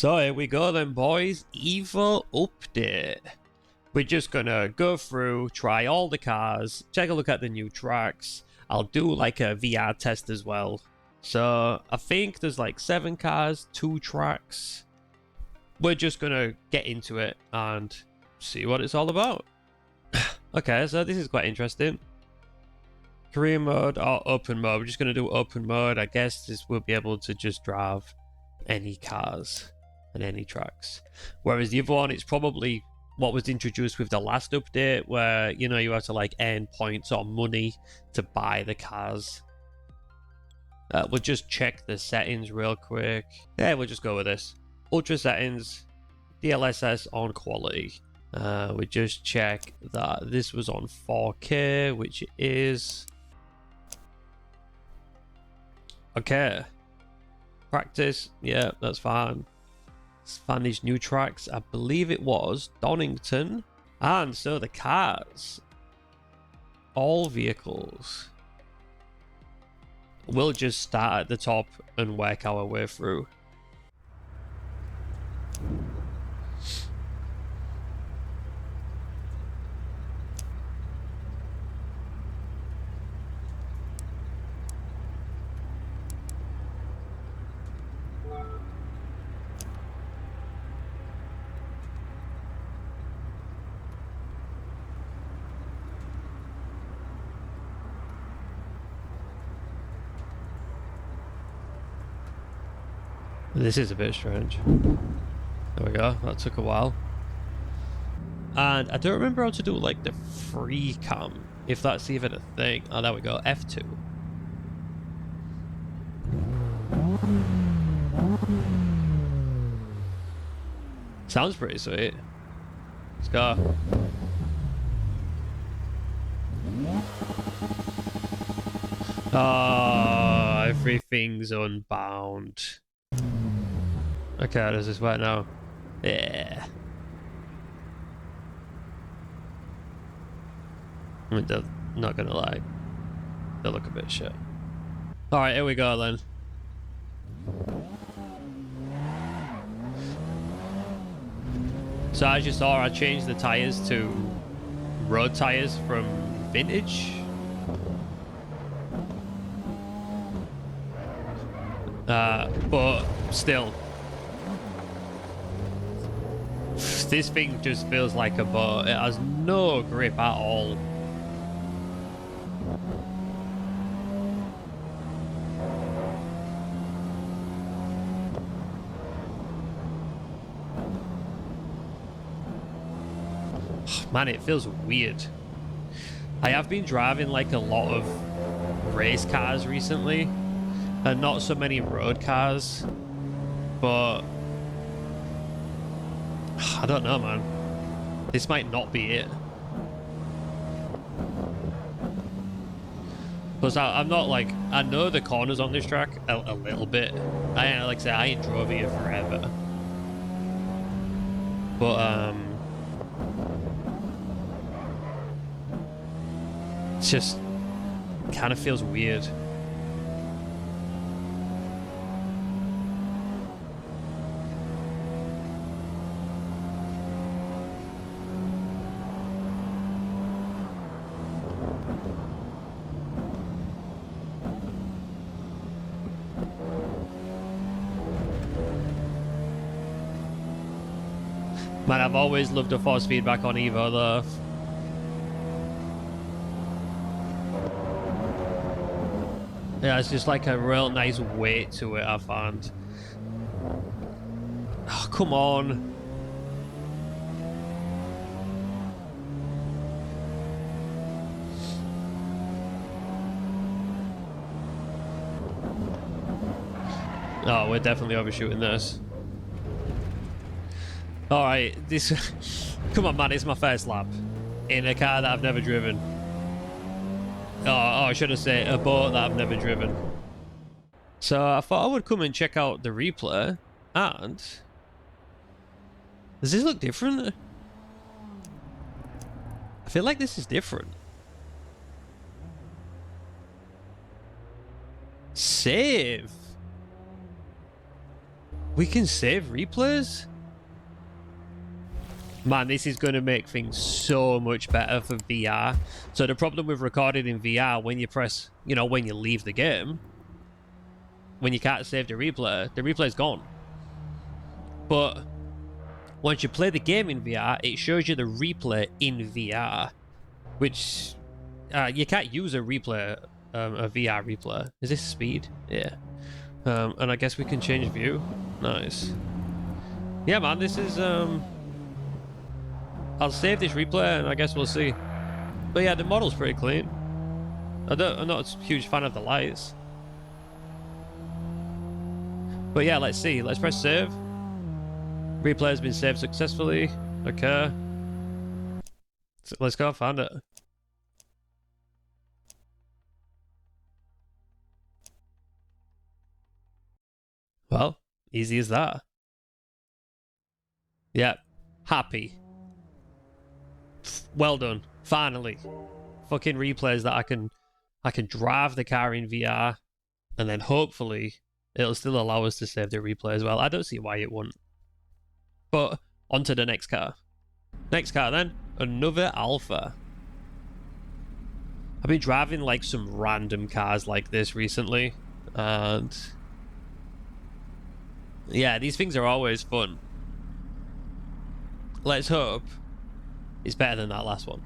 So here we go then, boys. EVO update. We're just gonna go through, try all the cars, take a look at the new tracks. I'll do like a VR test as well. So I think there's like 7 cars, 2 tracks. We're just gonna get into it and see what it's all about. Okay, so this is quite interesting. Career mode or open mode. We're just gonna do open mode. I guess this will be able to just drive any cars and any tracks. Whereas the other one, it's probably what was introduced with the last update, where you know you have to like earn points or money to buy the cars. We'll just check the settings real quick. Yeah, we'll just go with this. Ultra settings, DLSS on quality. We just check that this was on 4K, which it is. Okay. Practice, yeah, that's fine. Spanish new tracks, I believe it was Donington. And so the cars, all vehicles, we'll just start at the top and work our way through. This is a bit strange. There we go, that took a while. And I don't remember how to do like the free cam, if that's even a thing. Oh, there we go, F2. Sounds pretty sweet. Let's go. Oh, everything's unbound. Okay, how does this work now? Yeah. I mean, not gonna lie, they look a bit shit. Alright, here we go then. So as you saw, I changed the tires to road tires from vintage. But still, this thing just feels like a boat. It has no grip at all. Man, it feels weird. I have been driving like a lot of race cars recently, and not so many road cars, but I don't know, man. This might not be it. Plus, I'm not like, I know the corners on this track a little bit. Like I say, I ain't drove here forever. But, it's just kind of feels weird. Man, I've always loved the force feedback on EVO though. Yeah, it's just like a real nice weight to it, I found. Oh, come on. Oh, we're definitely overshooting this. Alright, this... Come on, man, it's my first lap. In a car that I've never driven. Oh, I should have said a boat that I've never driven. So I thought I would come and check out the replay. And... does this look different? I feel like this is different. Save. We can save replays? Man, this is going to make things so much better for VR. So the problem with recording in VR, when you press, you know, when you leave the game, when you can't save the replay's gone. But once you play the game in VR, it shows you the replay in VR, which you can't use a replay, a VR replay. Is this speed? Yeah. And I guess we can change view. Nice. Yeah, man, this is I'll save this replay and I guess we'll see. But yeah, the model's pretty clean. I'm not a huge fan of the lights. But yeah, let's see. Let's press save. Replay has been saved successfully. Okay. So let's go find it. Well, easy as that. Yeah. Happy. Well done. Finally. Fucking replays that I can drive the car in VR and then hopefully it'll still allow us to save the replay as well. I don't see why it wouldn't. But on to the next car. Next car then. Another Alfa. I've been driving like some random cars like this recently. And yeah, these things are always fun. Let's hope it's better than that last one.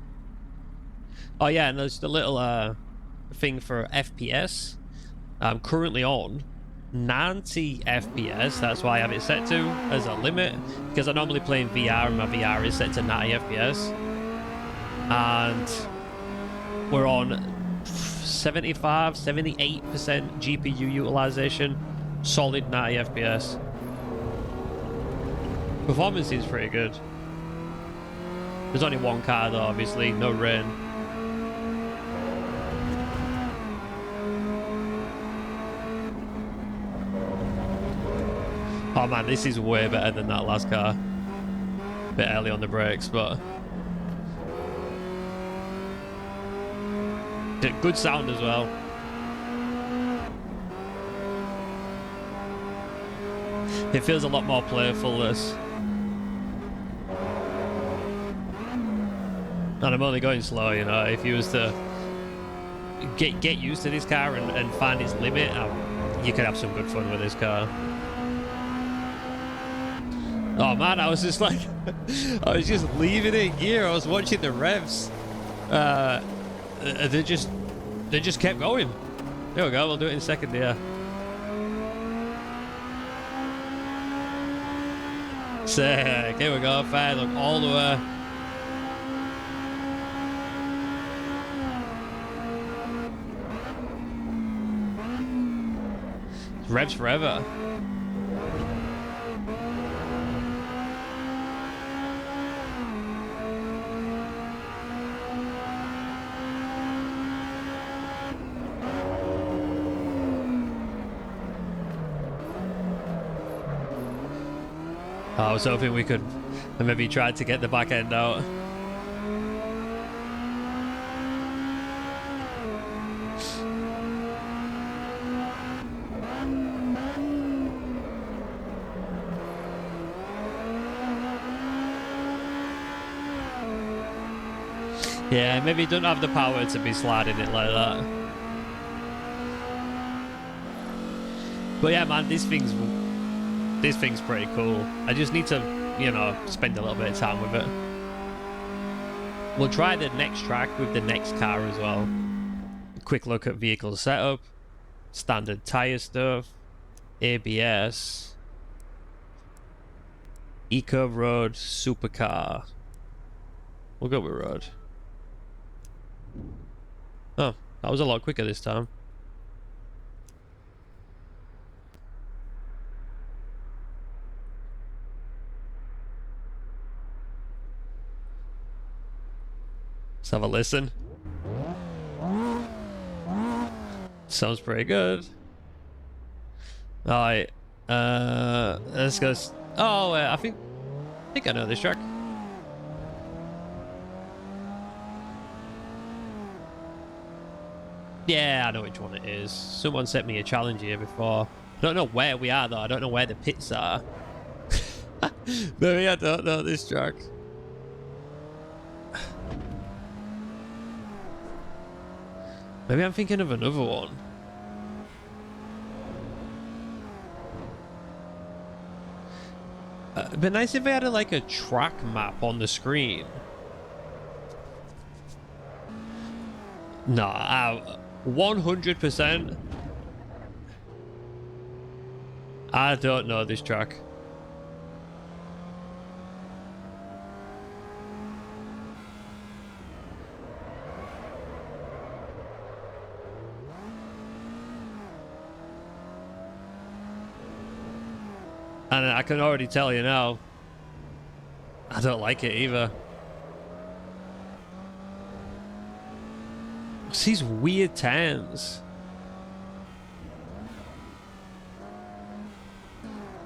Oh yeah, and there's the little thing for FPS. I'm currently on 90 FPS. That's why I have it set to as a limit, because I normally play in VR and my VR is set to 90 FPS. And we're on 75, 78% GPU utilization, solid 90 FPS. Performance is pretty good. There's only one car though, obviously, no rain. Oh man, this is way better than that last car. Bit early on the brakes, but good sound as well. It feels a lot more playful, this. And I'm only going slow, you know. If you was to get used to this car and find its limit, you could have some good fun with this car. Oh man, I was just like, I was just leaving it in gear. I was watching the revs. They just kept going. There we go. We'll do it in second gear. Sick. Here we go. Fine. Look all the way. Revs forever. I was hoping we could maybe try to get the back end out. Yeah, maybe don't have the power to be sliding it like that. But yeah, man, this thing's pretty cool. I just need to, you know, spend a little bit of time with it. We'll try the next track with the next car as well. Quick look at vehicle setup, standard tire stuff, ABS, Eco Road, Supercar. We'll go with road. Oh, that was a lot quicker this time. Let's have a listen. Sounds pretty good. Alright. Let's go. Oh, I think I know this track. Yeah, I know which one it is. Someone sent me a challenge here before. I don't know where we are, though. I don't know where the pits are. Maybe I don't know this track. Maybe I'm thinking of another one. It'd be nice if they had like a track map on the screen. Nah, 100%. I don't know this track. And I can already tell you now, I don't like it either. It's these weird turns.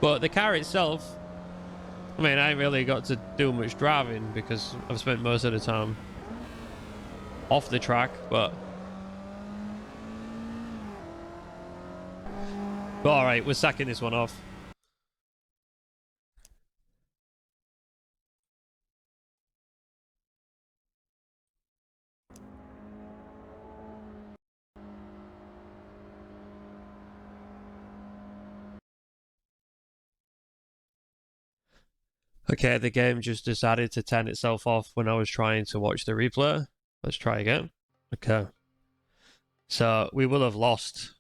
But the car itself, I mean, I ain't really got to do much driving because I've spent most of the time off the track, but alright, we're sacking this one off. Okay, the game just decided to turn itself off when I was trying to watch the replay. Let's try again. Okay. So we will have lost,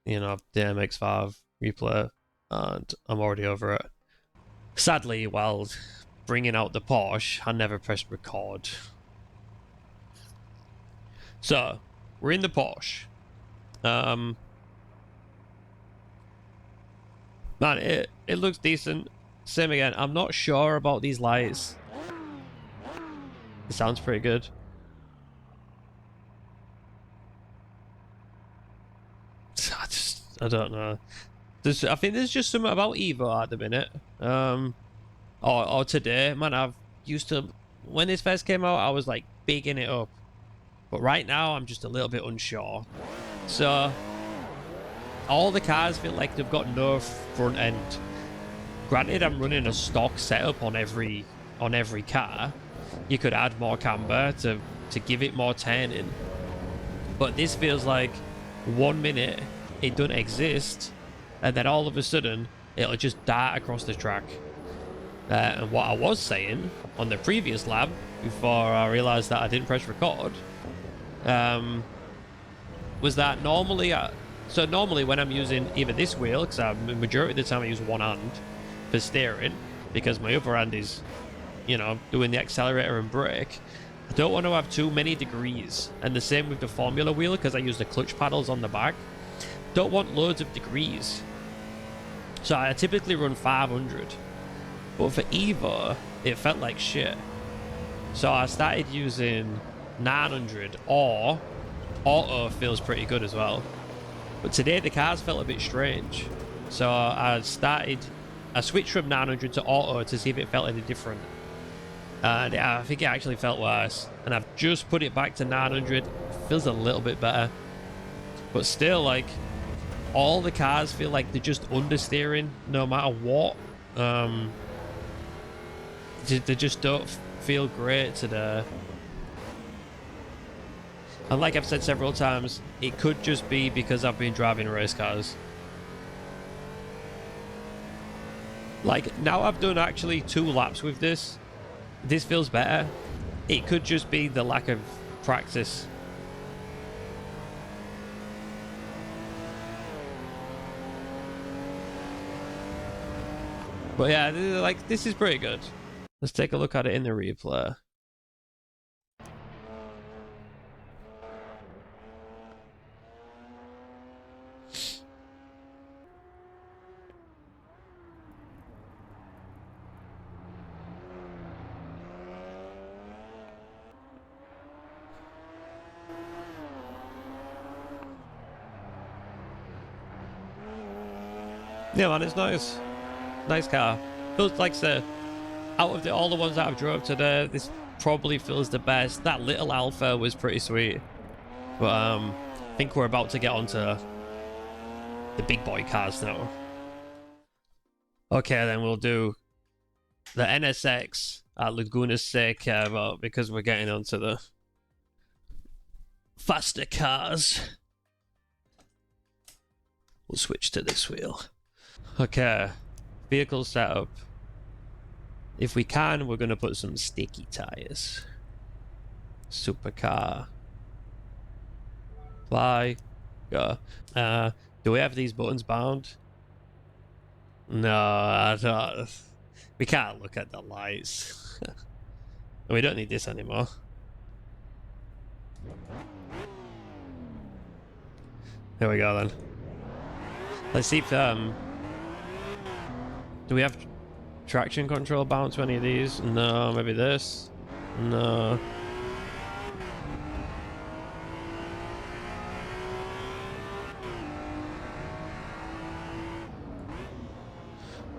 you know, the MX-5 replay, and I'm already over it. Sadly, while bringing out the Porsche, I never pressed record. So, we're in the Porsche. Man, it looks decent. Same again, I'm not sure about these lights. It sounds pretty good. I don't know. I think there's just something about Evo at the minute. Or today, man, I've used to, when this first came out, I was like bigging it up. But right now, I'm just a little bit unsure. So, all the cars feel like they've got no front end. Granted, I'm running a stock setup on every car. You could add more camber to give it more turning. But this feels like 1 minute it doesn't exist, and then all of a sudden it'll just dart across the track. And what I was saying on the previous lap, before I realized that I didn't press record, was that normally when I'm using either this wheel, because the majority of the time I use one hand for steering, because my other hand is, you know, doing the accelerator and brake, I don't want to have too many degrees. And the same with the Formula wheel, because I use the clutch paddles on the back. Don't want loads of degrees. So I typically run 500. But for Evo, it felt like shit. So I started using 900, or auto feels pretty good as well. But today the cars felt a bit strange. So I switched from 900 to auto to see if it felt any different. And I think it actually felt worse. And I've just put it back to 900. It feels a little bit better. But still, like, all the cars feel like they're just understeering no matter what. They just don't feel great today. And like I've said several times, it could just be because I've been driving race cars. Like, now I've done actually 2 laps with this. This feels better. It could just be the lack of practice. But yeah, like, this is pretty good. Let's take a look at it in the replay. Yeah, man, it's nice. Nice car. Feels like, say, out of all the ones that I've drove today, this probably feels the best. That little Alpha was pretty sweet. But I think we're about to get onto the big boy cars now. Okay, then we'll do the NSX at Laguna Seca because we're getting onto the faster cars. We'll switch to this wheel. Okay, vehicle setup. If we can, we're going to put some sticky tires. Supercar. Fly. Go. Do we have these buttons bound? No, I don't. We can't look at the lights. We don't need this anymore. There we go then. Let's see if do we have traction control bound to any of these? No, maybe this. No.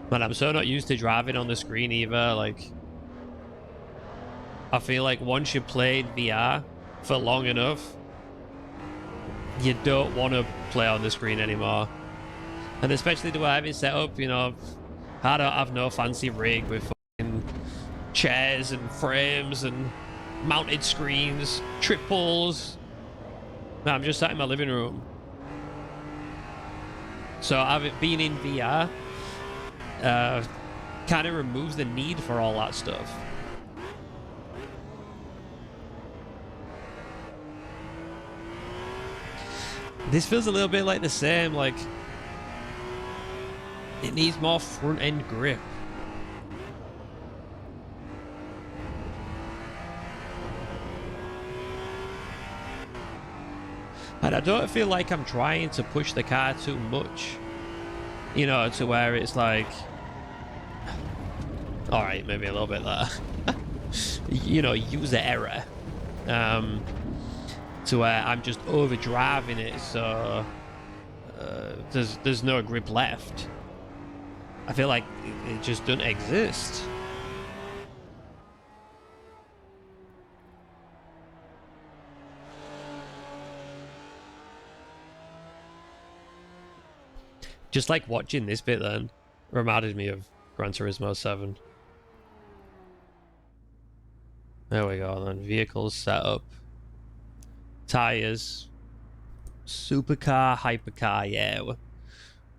Man, I'm so not used to driving on the screen either. Like, I feel like once you played VR for long enough, you don't want to play on the screen anymore. And especially the way I have it set up, you know, I don't have no fancy rig with fucking chairs and frames and mounted screens, triples. Man, I'm just sat in my living room. So being in VR kind of removes the need for all that stuff. This feels a little bit like the same, like it needs more front end grip. And I don't feel like I'm trying to push the car too much. You know, to where it's like, all right, maybe a little bit there. You know, user error. To where I'm just overdriving it, so there's no grip left. I feel like it just doesn't exist. Just like watching this bit then reminded me of Gran Turismo 7. There we go then. Vehicles setup. Tires. Supercar, hypercar, yeah.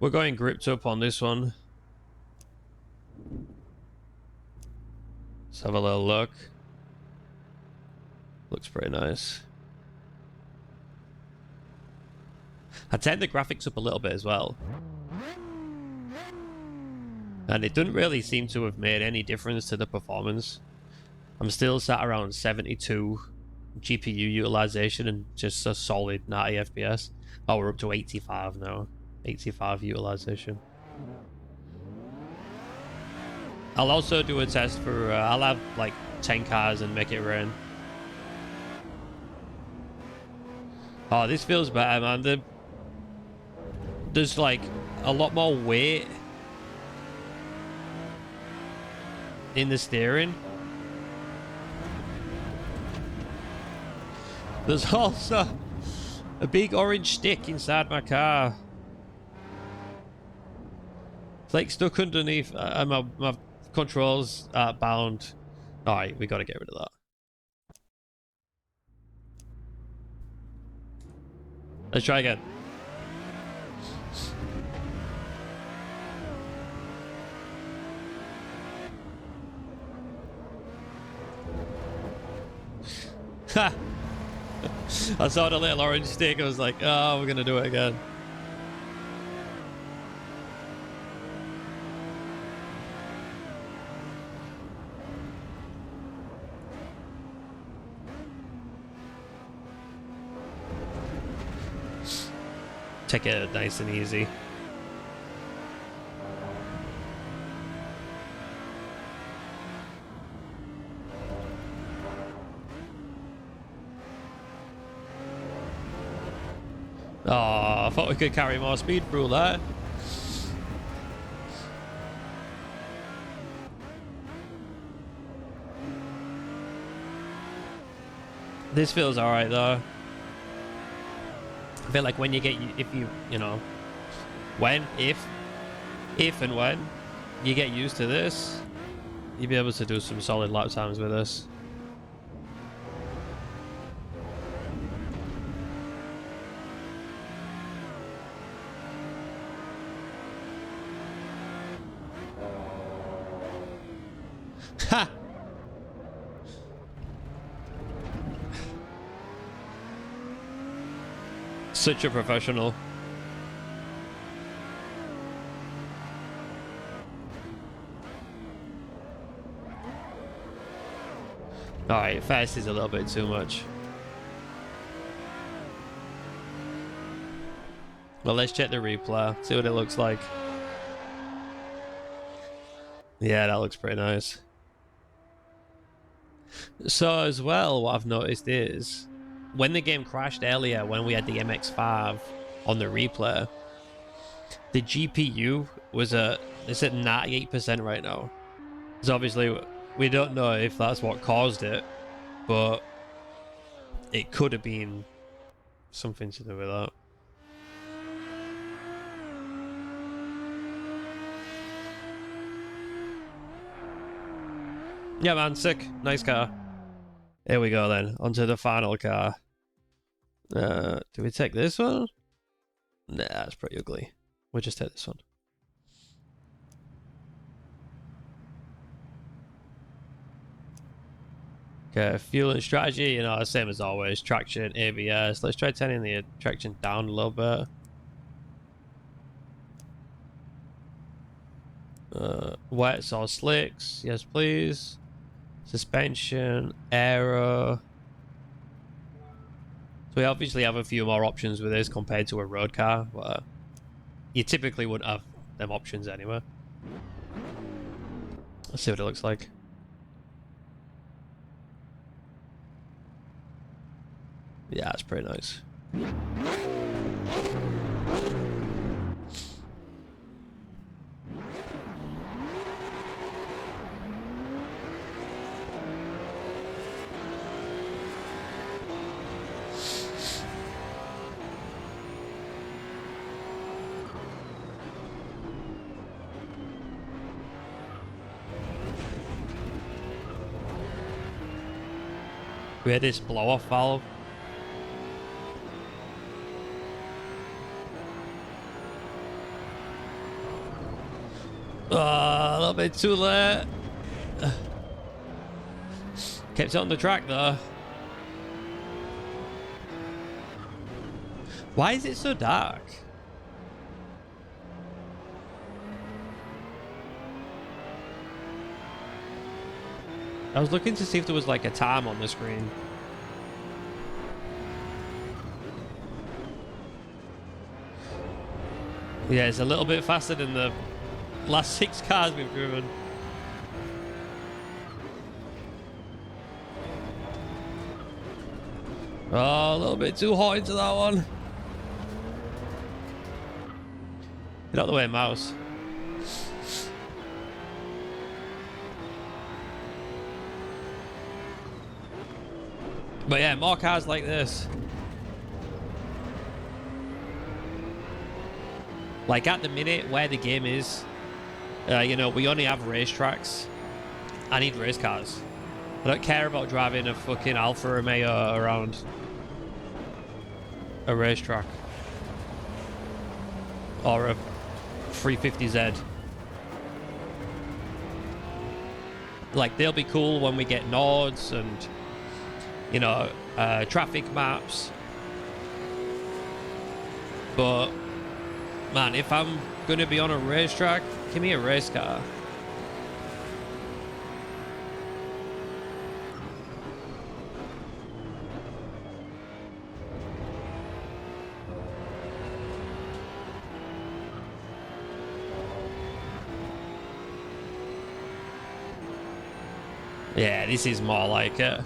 We're going gripped up on this one. Let's have a little look. Looks pretty nice. I turned the graphics up a little bit as well. And it doesn't really seem to have made any difference to the performance. I'm still sat around 72 GPU utilization and just a solid 90 FPS. Oh, we're up to 85 now. 85 utilization. I'll also do a test for, I'll have like 10 cars and make it rain. Oh, this feels better, man. There's like a lot more weight in the steering. There's also a big orange stick inside my car. It's like stuck underneath. My controls are bound. Alright, we gotta get rid of that. Let's try again. Ha! I saw the little orange stick. I was like, oh, we're gonna do it again. Take it nice and easy. Oh, I thought we could carry more speed through that. This feels alright though. I feel like when you get, if you know, if and when you get used to this, you'll be able to do some solid lap times with this. Ha! Such a professional. Alright, fast is a little bit too much. Well, let's check the replay, see what it looks like. Yeah, that looks pretty nice. So as well, what I've noticed is when the game crashed earlier, when we had the MX-5 on the replay, the GPU was it's at 98% right now. So obviously we don't know if that's what caused it, but it could have been something to do with that. Yeah, man, sick. Nice car. Here we go then, onto the final car. Do we take this one? Nah, that's pretty ugly. We'll just take this one. Okay, fuel and strategy, you know, same as always. Traction, ABS. Let's try turning the traction down a little bit. Wets or slicks, yes please. Suspension, aero. So we obviously have a few more options with this compared to a road car, but you typically wouldn't have them options anyway. Let's see what it looks like. Yeah, it's pretty nice. We had this blow-off valve. A little bit too late. Kept it on the track though. Why is it so dark? I was looking to see if there was like a time on the screen. Yeah, it's a little bit faster than the last 6 cars we've driven. Oh, a little bit too hot into that one. Get out of the way, mouse. But yeah, more cars like this. Like at the minute where the game is, you know, we only have racetracks. I need race cars. I don't care about driving a fucking Alfa Romeo around a racetrack. Or a 350Z. Like, they'll be cool when we get nodes and, you know, traffic maps. But, man, if I'm going to be on a racetrack, give me a race car. Yeah, this is more like it.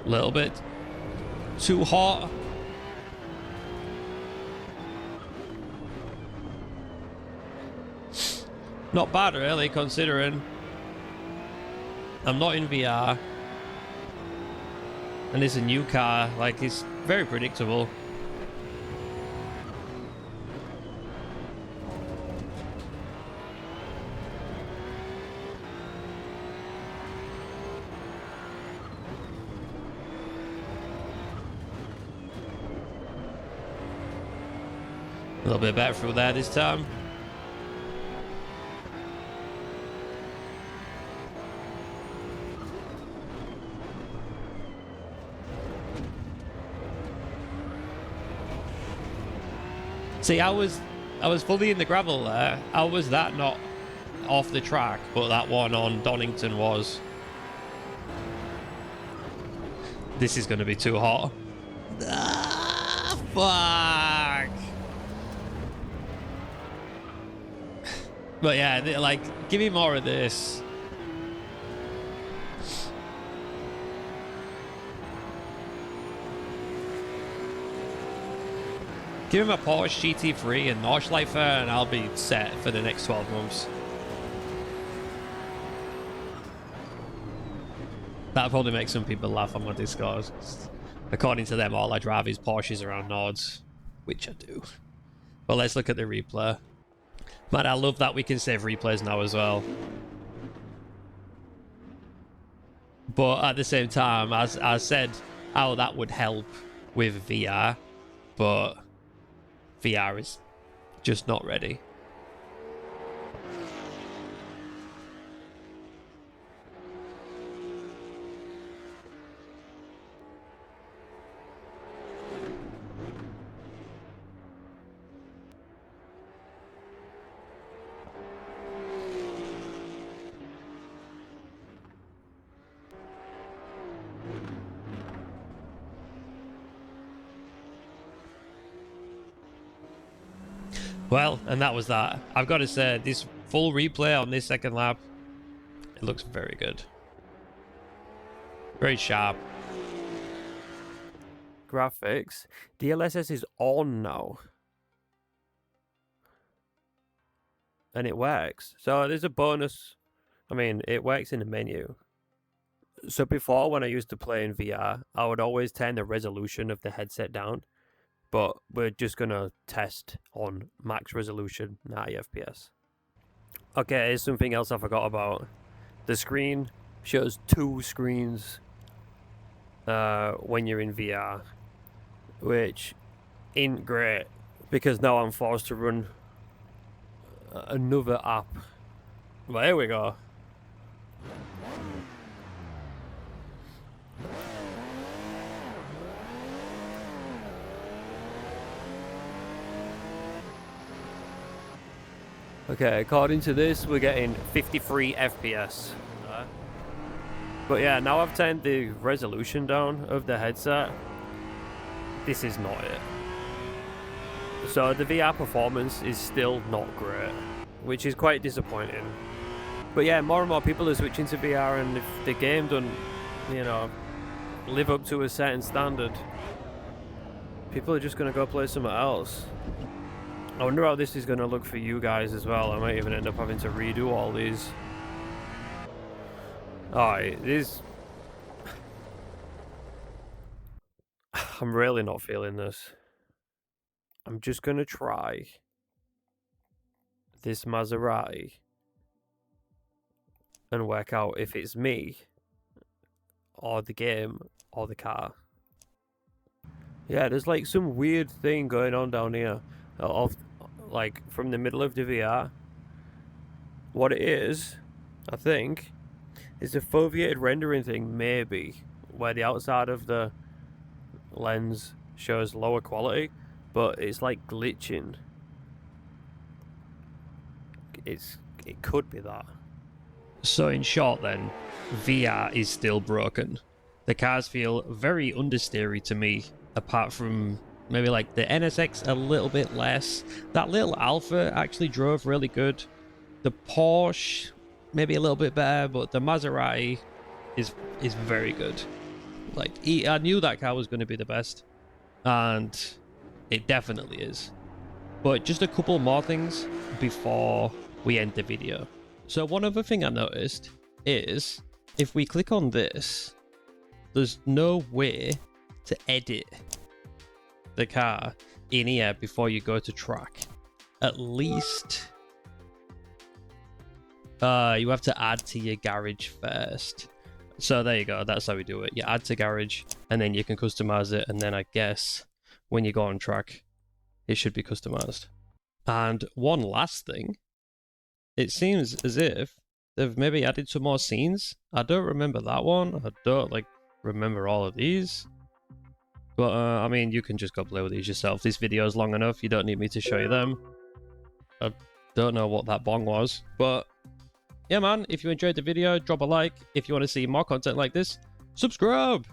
A little bit too hot. Not bad, really, considering I'm not in VR. And it's a new car, like, it's very predictable. A little bit better through there this time. See, I was fully in the gravel there. How was that not off the track, but that one on Donington was? This is going to be too hot. Ah, fuck. But yeah, like, give me more of this. Give him a Porsche GT3 and Nordschleifer and I'll be set for the next 12 months. That'll probably make some people laugh on my Discord. According to them, all I drive is Porsches around Nords, which I do. But let's look at the replay. Man, I love that we can save replays now as well. But at the same time, as I said, how that would help with VR, but VR is just not ready. Well, and that was that. I've got to say, this full replay on this second lap, it looks very good. Very sharp. Graphics. DLSS is on now. And it works. So there's a bonus. I mean, it works in the menu. So before, when I used to play in VR, I would always turn the resolution of the headset down. But we're just going to test on max resolution, 90 FPS. Okay, here's something else I forgot about. The screen shows 2 screens when you're in VR, which ain't great, because now I'm forced to run another app. Well, here we go. Okay, according to this, we're getting 53 FPS. But yeah, now I've turned the resolution down of the headset. This is not it. So the VR performance is still not great, which is quite disappointing. But yeah, more and more people are switching to VR, and if the game doesn't, you know, live up to a certain standard, people are just going to go play something else. I wonder how this is going to look for you guys as well. I might even end up having to redo all these. Alright, this... I'm really not feeling this. I'm just going to try this Maserati and work out if it's me or the game or the car. Yeah, there's like some weird thing going on down here. Like from the middle of the VR. What it is, I think, is a foveated rendering thing, maybe, where the outside of the lens shows lower quality, but it's like glitching. It could be that. So in short then, VR is still broken. The cars feel very understeery to me, apart from maybe like the NSX a little bit less. That little Alfa actually drove really good. The Porsche, maybe a little bit better, but the Maserati is very good. Like, I knew that car was going to be the best, and it definitely is. But just a couple more things before we end the video. So one other thing I noticed is, if we click on this, there's no way to edit the car in here before you go to track. At least you have to add to your garage first. So there you go, that's how we do it. You add to garage and then you can customize it, and then I guess when you go on track it should be customized. And one last thing, it seems as if they've maybe added some more scenes. I don't remember that one. I don't like remember all of these. But I mean, you can just go play with these yourself. This video is long enough. You don't need me to show you them. I don't know what that bong was, but yeah, man. If you enjoyed the video, drop a like. If you want to see more content like this, subscribe.